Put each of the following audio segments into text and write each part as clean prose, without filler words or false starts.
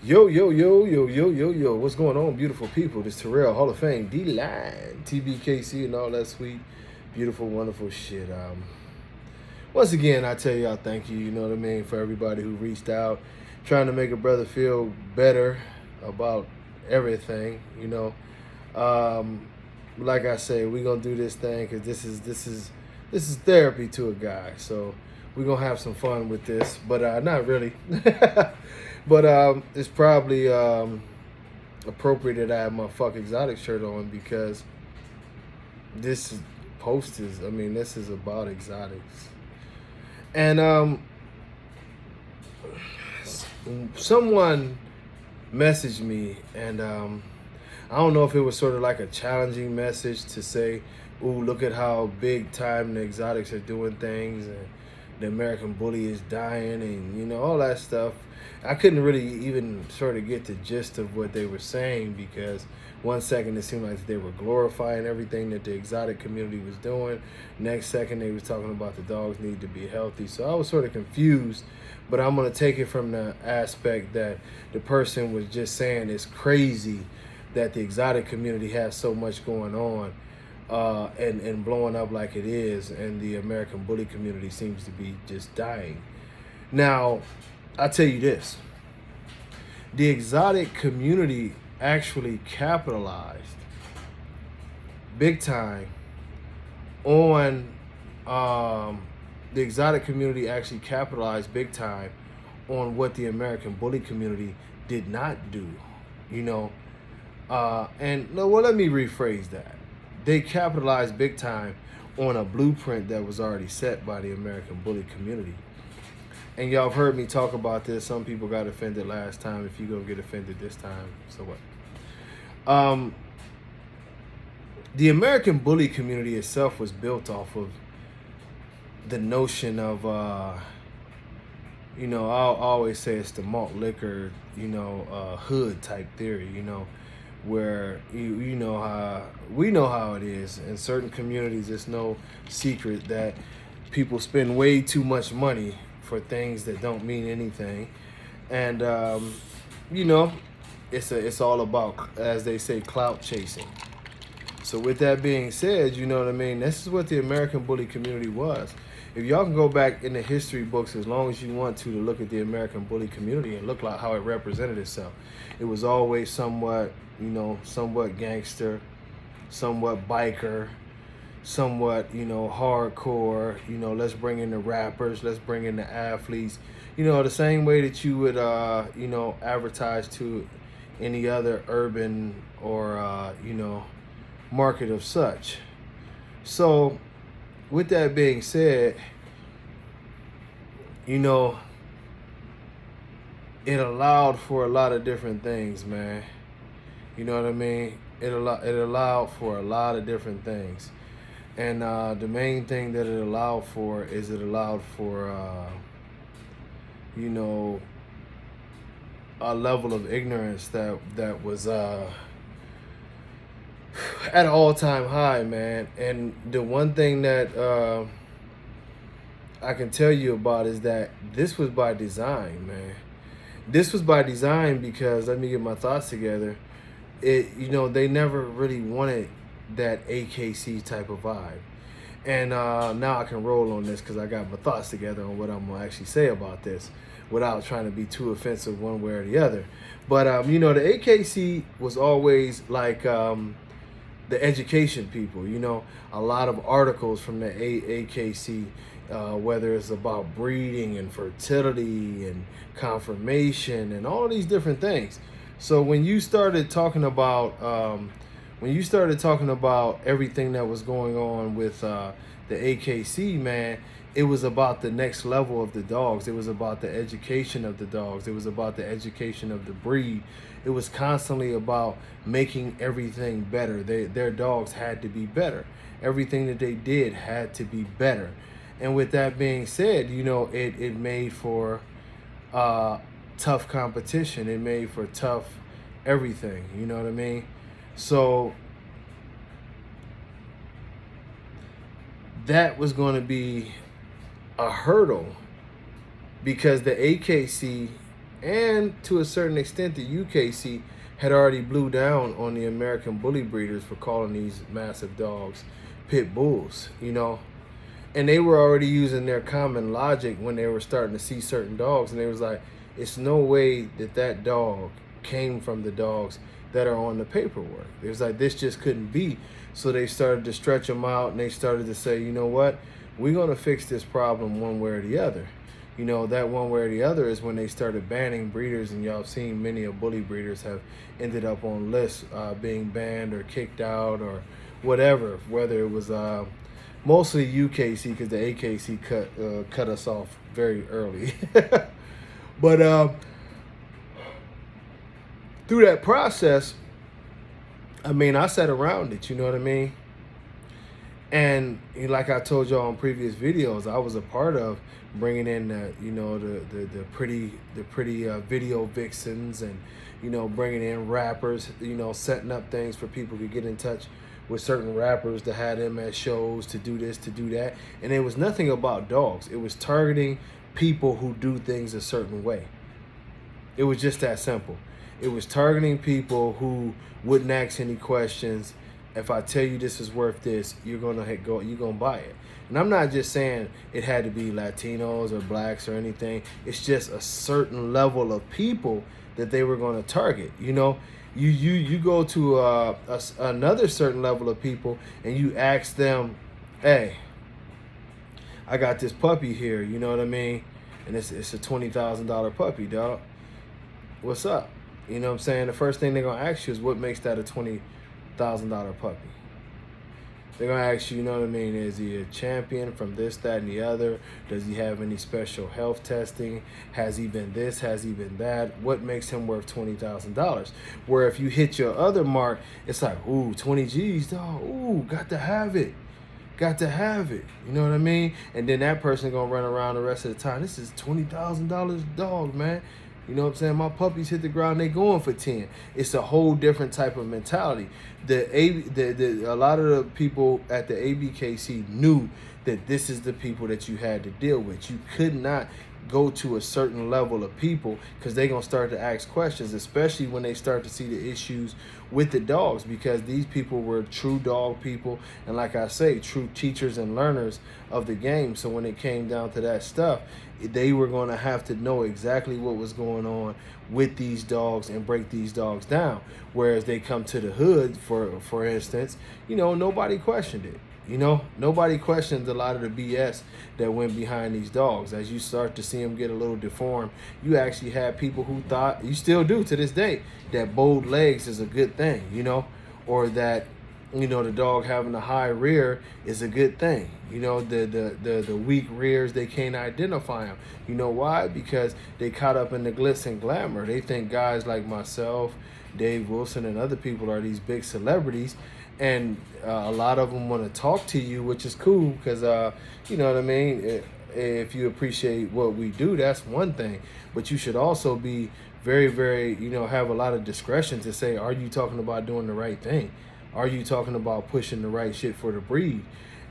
Yo, yo, yo, yo, yo, yo, yo. What's going on, beautiful people? This Terrell, Hall of Fame, D-Line, TBKC, and all that sweet, beautiful, wonderful shit. Once again, I tell y'all thank you, you know what I mean, for everybody who reached out, trying to make a brother feel better about everything, you know. Um, like I say, we're gonna do this thing because this is therapy to a guy. So we're gonna have some fun with this, but not really. But it's probably appropriate that I have my fuck exotic shirt on because this post is, I mean, this is about exotics. And someone messaged me, and I don't know if it was sort of like a challenging message to say, "Ooh, look at how big time the exotics are doing things, and the American bully is dying," and you know all that stuff. I couldn't really even sort of get the gist of what they were saying because one second it seemed like they were glorifying everything that the exotic community was doing. Next second they was talking about the dogs need to be healthy. So I was sort of confused, but I'm gonna take it from the aspect that the person was just saying it's crazy that the exotic community has so much going on and blowing up like it is, and the American bully community seems to be just dying. Now, I'll tell you this. The exotic community actually capitalized big time on the exotic community actually capitalized big time on what the American bully community did not do. You know, and no, well, let me rephrase that. They capitalized big time on a blueprint that was already set by the American bully community. And y'all have heard me talk about this. Some people got offended last time. If you're gonna get offended this time, so what? The American bully community itself was built off of the notion of, you know, I'll always say it's the malt liquor, you know, hood type theory, you know, where you know how we know how it is in certain communities. It's no secret that people spend way too much money for things that don't mean anything, and you know, it's all about, as they say, clout chasing. So with that being said, you know what I mean, this is what the American bully community was. If y'all can go back in the history books as long as you want to look at the American bully community and look like how it represented itself, it was always somewhat, you know, somewhat gangster, somewhat biker, somewhat, you know, hardcore. You know, let's bring in the rappers, let's bring in the athletes, you know, the same way that you would you know, advertise to any other urban or you know, market of such. So with that being said, you know, it allowed for a lot of different things, man. You know what I mean? It allowed for a lot of different things. And the main thing that it allowed for is it allowed for, you know, a level of ignorance that was at an all-time high, man. And the one thing that I can tell you about is that this was by design, man. This was by design because, let me get my thoughts together. You know, they never really wanted that AKC type of vibe. And now I can roll on this because I got my thoughts together on what I'm going to actually say about this without trying to be too offensive one way or the other. But, you know, the AKC was always like the education people, you know, a lot of articles from the AKC, whether it's about breeding and fertility and confirmation and all these different things. So when you started talking about everything that was going on with the AKC, man, it was about the next level of the dogs. It was about the education of the dogs. It was about the education of the breed. It was constantly about making everything better. Their dogs had to be better. Everything that they did had to be better. And with that being said, you know, it made for tough competition. It made for tough everything. You know what I mean? So that was going to be a hurdle because the AKC and to a certain extent, the UKC had already blew down on the American bully breeders for calling these massive dogs pit bulls, you know. And they were already using their common logic when they were starting to see certain dogs, and they was like, it's no way that that dog came from the dogs that are on the paperwork. It was like, this just couldn't be. So they started to stretch them out, and they started to say, you know what, we're going to fix this problem one way or the other. You know, that one way or the other is when they started banning breeders, and y'all have seen many of bully breeders have ended up on lists being banned or kicked out or whatever, whether it was mostly UKC, because the AKC cut us off very early. But through that process, I mean, I sat around it, you know what I mean? And like I told y'all on previous videos, I was a part of bringing in the pretty video vixens, and bringing in rappers, setting up things for people to get in touch with certain rappers to have them at shows, to do this, to do that. And it was nothing about dogs. It was targeting people who do things a certain way. It was just that simple. It was targeting people who wouldn't ask any questions. If I tell you this is worth this, you're gonna buy it. And I'm not just saying it had to be Latinos or blacks or anything. It's just a certain level of people that they were gonna target. You go to another certain level of people and you ask them, hey, I got this puppy here, you know what I mean? And it's a $20,000 puppy, dog. What's up? You know what I'm saying? The first thing they're gonna ask you is, what makes that a $20,000 puppy? They're gonna ask you, you know what I mean, is he a champion from this, that, and the other? Does he have any special health testing? Has he been this? Has he been that? What makes him worth $20,000? Where if you hit your other mark, it's like, ooh, 20 G's, dog. Ooh, got to have it. Got to have it. You know what I mean? And then that person gonna run around the rest of the time. This is $20,000 dog, man. You know what I'm saying? My puppies hit the ground, they going for 10. It's a whole different type of mentality. A lot of the people at the ABKC knew that this is the people that you had to deal with. You could not go to a certain level of people, because they're going to start to ask questions, especially when they start to see the issues with the dogs, because these people were true dog people, and like I say, true teachers and learners of the game. So when it came down to that stuff, they were going to have to know exactly what was going on with these dogs and break these dogs down. Whereas they come to the hood, for instance, nobody questioned it. Nobody questioned a lot of the BS that went behind these dogs. As you start to see them get a little deformed, you actually had people who thought, you still do to this day, that bold legs is a good thing, or that, the dog having a high rear is a good thing. The weak rears, they can't identify them. You know why? Because they caught up in the glitz and glamour. They think guys like myself, Dave Wilson, and other people are these big celebrities. And a lot of them want to talk to you, which is cool, because, you know what I mean? If you appreciate what we do, that's one thing. But you should also be very, very, have a lot of discretion to say, are you talking about doing the right thing? Are you talking about pushing the right shit for the breed?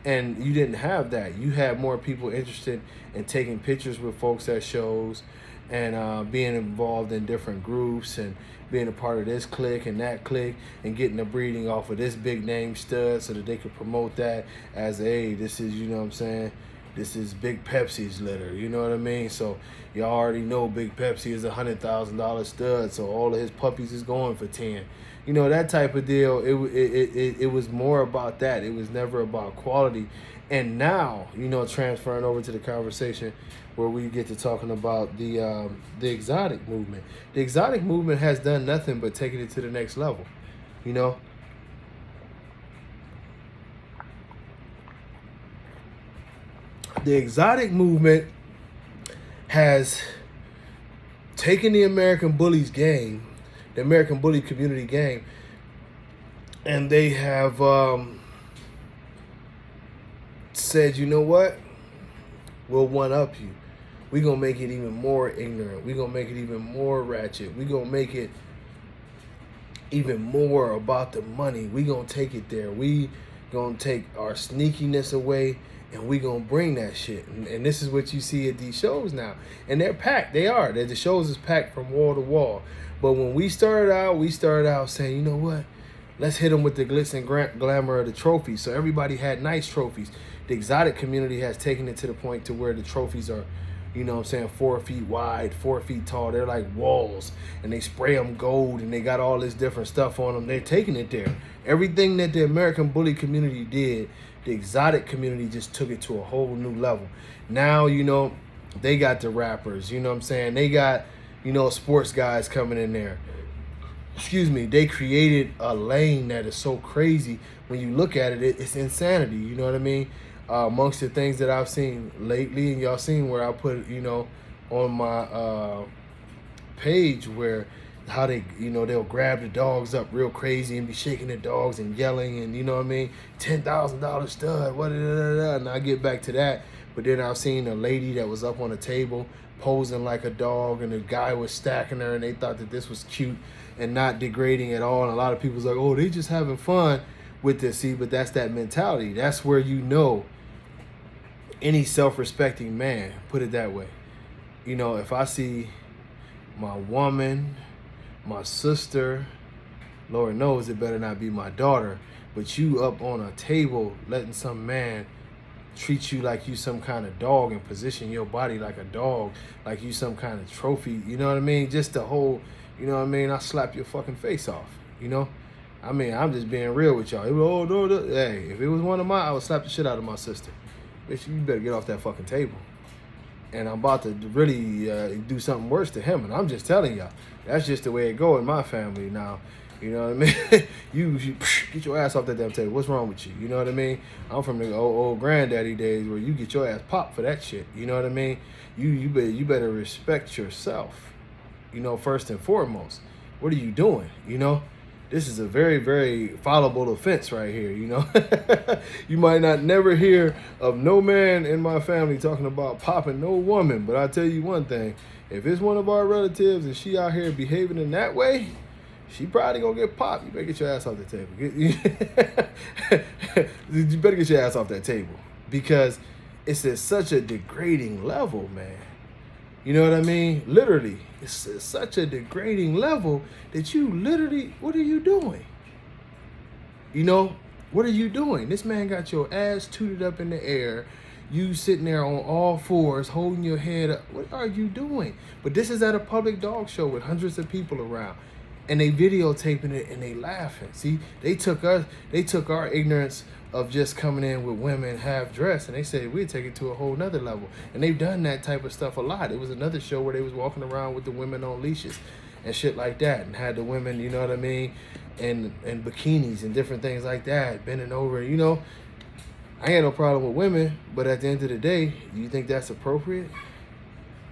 And you didn't have that. You had more people interested in taking pictures with folks at shows, and being involved in different groups, and being a part of this clique and that clique, and getting the breeding off of this big name stud, so that they could promote that as, hey, this is, you know what I'm saying, this is Big Pepsi's litter, you know what I mean? So y'all already know Big Pepsi is a $100,000 stud, so all of his puppies is going for 10. That type of deal. It was more about that. It was never about quality. And now, transferring over to the conversation where we get to talking about the exotic movement. The exotic movement has done nothing but taking it to the next level. The exotic movement has taken the American bullies game, the American bully community game, and they have said, you know what? We'll one-up you. We're going to make it even more ignorant. We're going to make it even more ratchet. We're going to make it even more about the money. We're going to take it there. We going to take our sneakiness away, and we gonna bring that shit. And this is what you see at these shows now. And they're packed. The shows is packed from wall to wall. But when we started out saying, you know what? Let's hit them with the glitz and glamour of the trophies. So everybody had nice trophies. The exotic community has taken it to the point to where the trophies are, you know what I'm saying, 4 feet wide, 4 feet tall. They're like walls, and they spray them gold, and they got all this different stuff on them. They're taking it there. Everything that the American bully community did, the exotic community just took it to a whole new level. Now, you know, they got the rappers, you know what I'm saying? They got, you know, sports guys coming in there. Excuse me, they created a lane that is so crazy. When you look at it, it's insanity, you know what I mean? Amongst the things that I've seen lately, and y'all seen where I put, you know, on my page where how they, you know, they'll grab the dogs up real crazy and be shaking the dogs and yelling, and you know what I mean, $10,000 stud, what, and I get back to that. But then I've seen a lady that was up on a table posing like a dog, and the guy was stacking her, and they thought that this was cute and not degrading at all. And a lot of people's like, oh, they just having fun with this. See, but that's that mentality. That's where, you know, any self-respecting man, put it that way. You know, if I see my woman, my sister, Lord knows it better not be my daughter, but you up on a table letting some man treat you like you some kind of dog and position your body like a dog, like you some kind of trophy, you know what I mean? Just the whole, you know what I mean? I slap your fucking face off, you know? I mean, I'm just being real with y'all. Oh, no, no. Hey, if it was one of mine, I would slap the shit out of my sister. Bitch, you better get off that fucking table. And I'm about to really do something worse to him. And I'm just telling y'all, that's just the way it go in my family now. You know what I mean? you get your ass off that damn table. What's wrong with you? You know what I mean? I'm from the old granddaddy days where you get your ass popped for that shit. You know what I mean? You better respect yourself. You know, first and foremost. What are you doing? You know? This is a very, very followable offense right here, you know? You might not never hear of no man in my family talking about popping no woman, but I tell you one thing, if it's one of our relatives and she out here behaving in that way, she probably gonna get popped. You better get your ass off the table. You better get your ass off that table, because it's at such a degrading level, man. You know what I mean? Literally, it's such a degrading level that you literally, what are you doing? You know, what are you doing? This man got your ass tooted up in the air. You sitting there on all fours, holding your head up. What are you doing? But this is at a public dog show with hundreds of people around. And they videotaping it and they laughing. See, they took our ignorance of just coming in with women half dressed, and they said we'd take it to a whole nother level. And they've done that type of stuff a lot. It was another show where they was walking around with the women on leashes and shit like that, and had the women, you know what I mean, and bikinis and different things like that, bending over. You know, I ain't no problem with women, but at the end of the day, you think that's appropriate?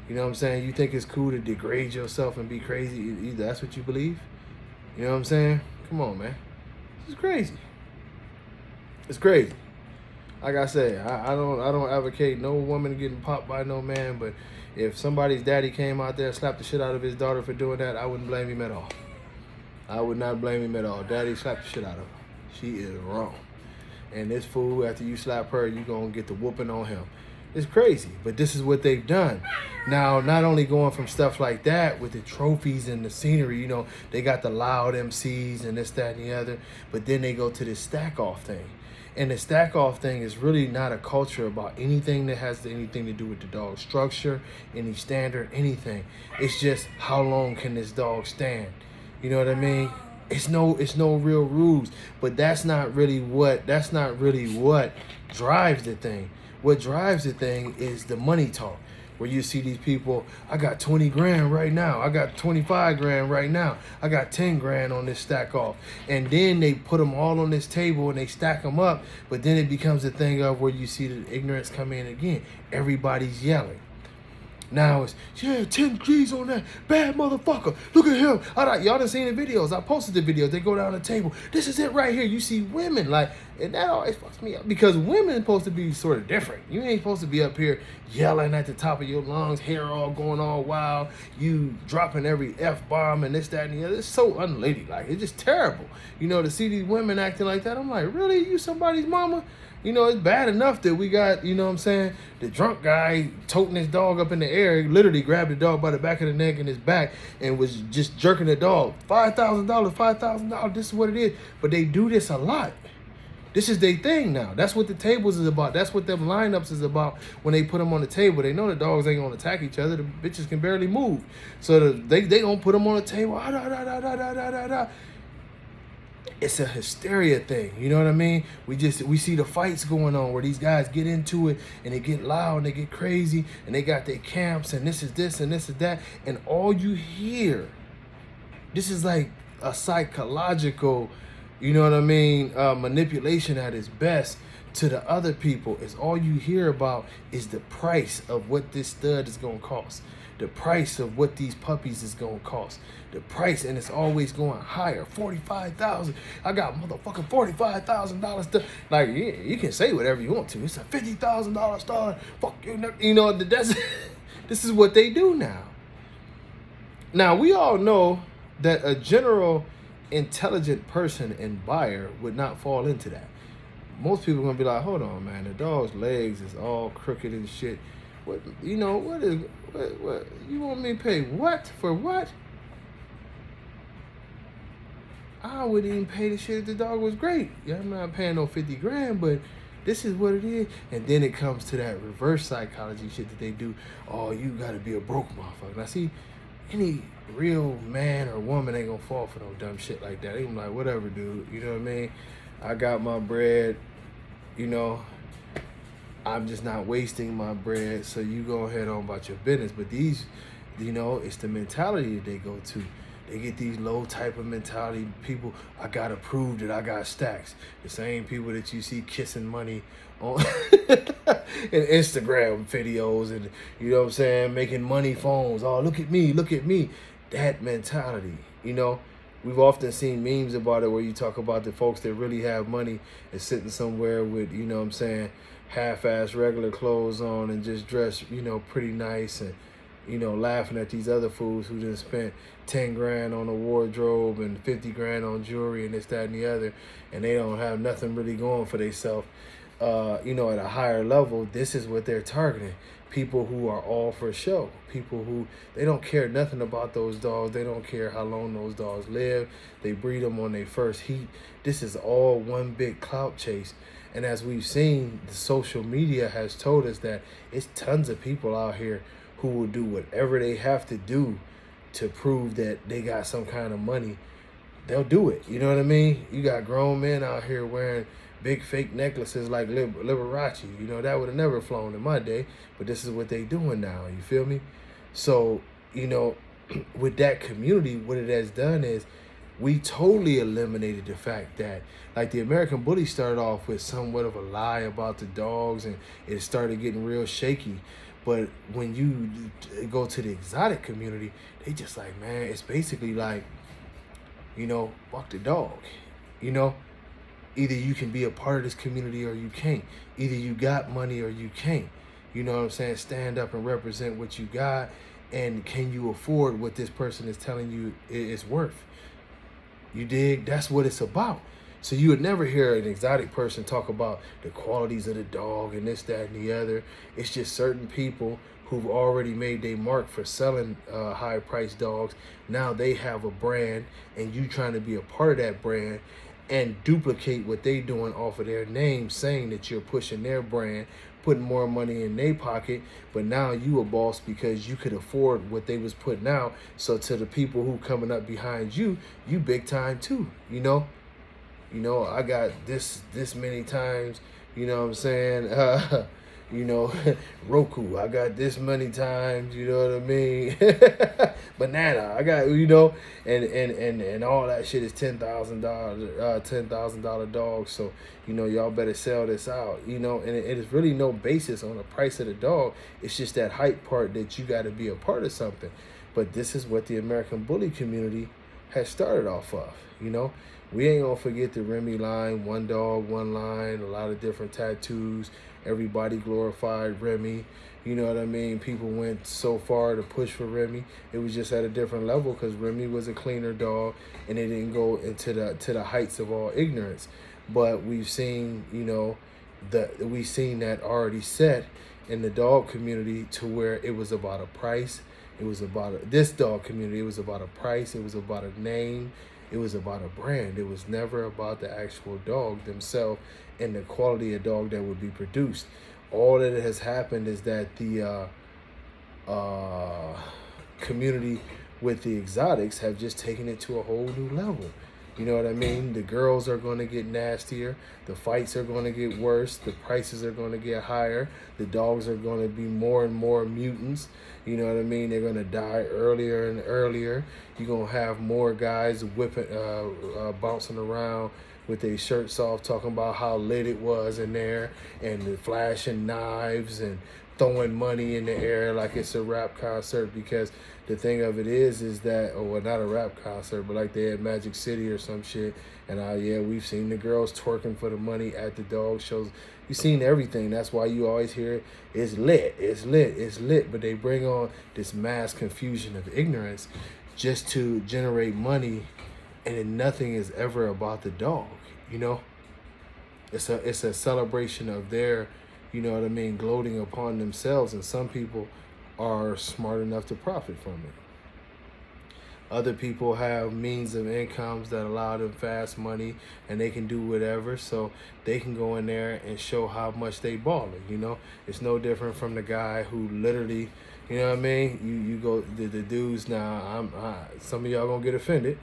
You know what I'm saying? You think it's cool to degrade yourself and be crazy? That's what you believe? You know what I'm saying? Come on, man. This is crazy. It's crazy. Like I said, I don't advocate no woman getting popped by no man, but if somebody's daddy came out there and slapped the shit out of his daughter for doing that, I wouldn't blame him at all. I would not blame him at all. Daddy slapped the shit out of her. She is wrong. And this fool, after you slap her, you gonna get the whooping on him. It's crazy, but this is what they've done. Now, not only going from stuff like that with the trophies and the scenery, you know, they got the loud MCs and this, that, and the other, but then they go to this stack-off thing. And the stack-off thing is really not a culture about anything that has anything to do with the dog structure, any standard, anything. It's just how long can this dog stand? You know what I mean? It's no real rules, but that's not really what drives the thing. What drives the thing is the money talk, where you see these people, I got 20 grand right now. I got 25 grand right now. I got 10 grand on this stack off. And then they put them all on this table and they stack them up. But then it becomes a thing of where you see the ignorance come in again. Everybody's yelling. Now it's, yeah, 10 G's on that bad motherfucker. Look at him. Y'all done seen the videos. I posted the videos. They go down the table. This is it right here. You see women, like, and that always fucks me up, because women are supposed to be sort of different. You ain't supposed to be up here yelling at the top of your lungs, hair all going all wild, you dropping every F-bomb and this, that, and the other. It's so unladylike. It's just terrible. You know, to see these women acting like that, I'm like, really? You somebody's mama? You know, it's bad enough that we got, you know what I'm saying, the drunk guy toting his dog up in the air, he literally grabbed the dog by the back of the neck and his back and was just jerking the dog. $5,000, $5,000, this is what it is. But they do this a lot. This is their thing now. That's what the tables is about. That's what them lineups is about when they put them on the table. They know the dogs ain't gonna attack each other. The bitches can barely move. So they gonna put them on the table. It's a hysteria thing, you know what I mean? We see the fights going on where these guys get into it and they get loud and they get crazy and they got their camps and this is this and this is that, and all you hear, this is like a psychological, you know what I mean, manipulation at its best to the other people. Is all you hear about is the price of what this stud is gonna cost, the price of what these puppies is gonna cost, the price, and it's always going higher. 45,000. I got motherfucking $45,000. Like, yeah, you can say whatever you want to. It's a $50,000 star. Fuck you, you know. That's this is what they do now. Now we all know that a general intelligent person and buyer would not fall into that. Most people are gonna be like, hold on, man, the dog's legs is all crooked and shit. What, you know, what you want me to pay what for what? I wouldn't even pay the shit if the dog was great. Yeah, I'm not paying no 50 grand, but this is what it is. And then it comes to that reverse psychology shit that they do. Oh, you gotta be a broke motherfucker. Now see, any real man or woman ain't gonna fall for no dumb shit like that. They like, whatever, dude. You know what I mean? I got my bread, you know. I'm just not wasting my bread, so you go ahead on about your business. But these, you know, it's the mentality that they go to. They get these low type of mentality people. I gotta prove that I got stacks. The same people that you see kissing money on in Instagram videos and, you know what I'm saying, making money phones. Oh, look at me, look at me. That mentality, you know. We've often seen memes about it where you talk about the folks that really have money and sitting somewhere with, you know what I'm saying, half-ass regular clothes on and just dressed, you know, pretty nice, and, you know, laughing at these other fools who just spent 10 grand on a wardrobe and 50 grand on jewelry and this, that, and the other, and they don't have nothing really going for themselves. You know, at a higher level, this is what they're targeting. People who are all for show. People who, they don't care nothing about those dogs. They don't care how long those dogs live. They breed them on their first heat. This is all one big clout chase. And as we've seen, the social media has told us that it's tons of people out here who will do whatever they have to do to prove that they got some kind of money. They'll do it. You know what I mean? You got grown men out here wearing big fake necklaces like Liberace. You know, that would have never flown in my day, but this is what they doing now. You feel me? So, you know, with that community, what it has done is we totally eliminated the fact that, like, the American Bully started off with somewhat of a lie about the dogs, and it started getting real shaky. But when you go to the exotic community, they just like, man, it's basically like, you know, fuck the dog. You know, either you can be a part of this community or you can't. Either you got money or you can't. You know what I'm saying? Stand up and represent what you got. And can you afford what this person is telling you it's worth? You dig? That's what it's about. So you would never hear an exotic person talk about the qualities of the dog and this, that, and the other. It's just certain people who've already made their mark for selling high-priced dogs. Now they have a brand, and you trying to be a part of that brand and duplicate what they doing off of their name, saying that you're pushing their brand, putting more money in their pocket, but now you a boss because you could afford what they was putting out. So to the people who coming up behind you, you big time too, you know? You know, I got this many times, you know what I'm saying? You know, Roku, I got this many times, you know what I mean? Banana, I got, you know, and all that shit is $10,000 dogs. So, you know, y'all better sell this out, you know, and it is really no basis on the price of the dog. It's just that hype part that you got to be a part of something. But this is what the American Bully community has started off of, you know. We ain't gonna forget the Remy line, one dog, one line, a lot of different tattoos. Everybody glorified Remy. You know what I mean? People went so far to push for Remy. It was just at a different level because Remy was a cleaner dog and it didn't go into the heights of all ignorance. But we've seen, you know, we seen that already set in the dog community to where it was about a price. It was about this dog community. It was about a price. It was about a name. It was about a brand. It was never about the actual dog themselves and the quality of dog that would be produced. All that has happened is that the community with the exotics have just taken it to a whole new level. You know what I mean? The girls are going to get nastier. The fights are going to get worse. The prices are going to get higher. The dogs are going to be more and more mutants. You know what I mean? They're going to die earlier and earlier. You're going to have more guys whipping, bouncing around with their shirts off, talking about how lit it was in there, and the flashing knives and throwing money in the air like it's a rap concert. Because the thing of it is that, or well, not a rap concert, but like they had Magic City or some shit. And yeah, we've seen the girls twerking for the money at the dog shows. You've seen everything. That's why you always hear it's lit, it's lit, it's lit. But they bring on this mass confusion of ignorance just to generate money, and then nothing is ever about the dog. You know, it's a celebration of their, you know what I mean, gloating upon themselves, and some people are smart enough to profit from it. Other people have means of incomes that allow them fast money, and they can do whatever, so they can go in there and show how much they balling. You know, it's no different from the guy who literally, you know what I mean. You go the dudes now. Some of y'all gonna get offended.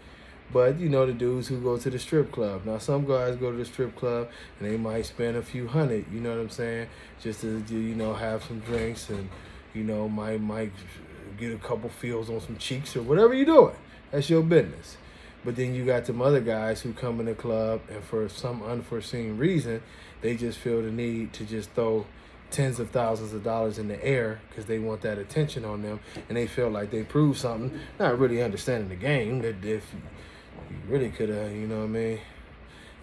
But, you know, the dudes who go to the strip club. Now, some guys go to the strip club and they might spend a few hundred, you know what I'm saying, just to, you know, have some drinks and, you know, might get a couple feels on some cheeks or whatever you're doing. That's your business. But then you got them other guys who come in the club and for some unforeseen reason, they just feel the need to just throw tens of thousands of dollars in the air because they want that attention on them, and they feel like they proved something, not really understanding the game, that if you really could have, you know what I mean,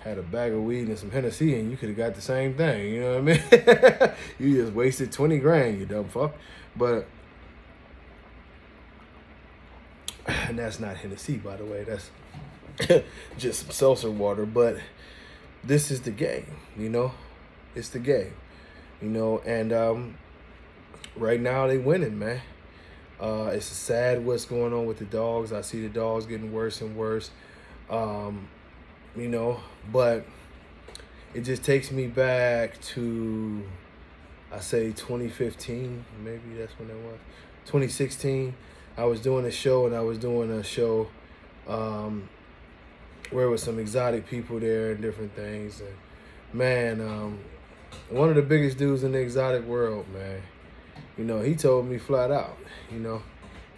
had a bag of weed and some Hennessy and you could have got the same thing, you know what I mean? You just wasted 20 grand, you dumb fuck. But, and that's not Hennessy, by the way, that's just some seltzer water. But this is the game, you know? It's the game, you know? And right now they winning, man. It's sad what's going on with the dogs. I see the dogs getting worse and worse. You know, but it just takes me back to, I say 2015, maybe that's when it was, 2016. I was doing a show, where there was some exotic people there and different things. And man, one of the biggest dudes in the exotic world, man, you know, he told me flat out, you know,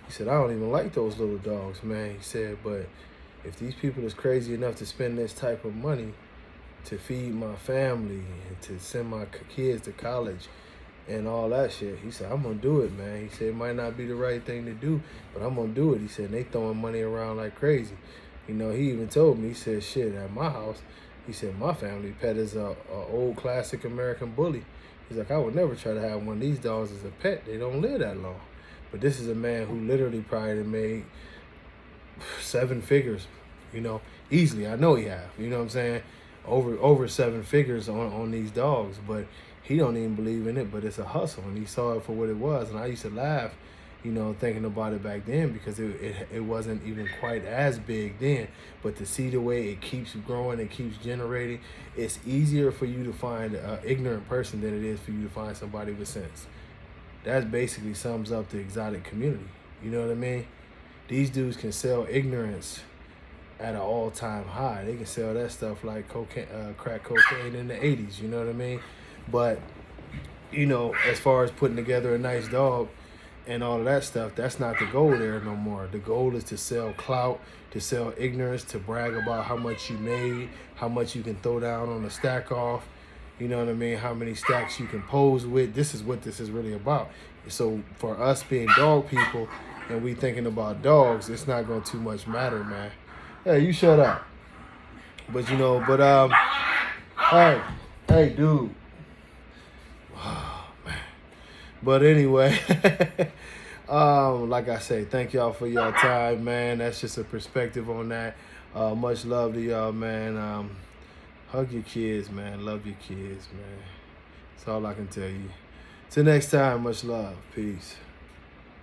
he said, I don't even like those little dogs, man. He said, but if these people is crazy enough to spend this type of money to feed my family and to send my kids to college and all that shit, he said, I'm going to do it, man. He said, it might not be the right thing to do, but I'm going to do it. He said, and they throwing money around like crazy. You know, he even told me, he said, shit, at my house, he said, my family pet is a old classic American bully. He's like, I would never try to have one of these dogs as a pet. They don't live that long. But this is a man who literally probably made 7 figures, you know, easily. I know he have, you know what I'm saying? Over 7 figures on these dogs, but he don't even believe in it, but it's a hustle, and he saw it for what it was. And I used to laugh, you know, thinking about it back then, because it wasn't even quite as big then. But to see the way it keeps growing, it keeps generating, it's easier for you to find an ignorant person than it is for you to find somebody with sense. That basically sums up the exotic community. You know what I mean? These dudes can sell ignorance at an all-time high. They can sell that stuff like cocaine, crack cocaine in the 80s, you know what I mean? But, you know, as far as putting together a nice dog and all of that stuff, that's not the goal there no more. The goal is to sell clout, to sell ignorance, to brag about how much you made, how much you can throw down on the stack off, you know what I mean, how many stacks you can pose with. This is what this is really about. So for us being dog people and we thinking about dogs, it's not going to too much matter, man. Hey, you shut up. But, you know, but, hey, dude. Oh, man. But anyway, like I say, thank y'all for y'all time, man. That's just a perspective on that. Much love to y'all, man. Hug your kids, man. Love your kids, man. That's all I can tell you. Till next time, much love. Peace.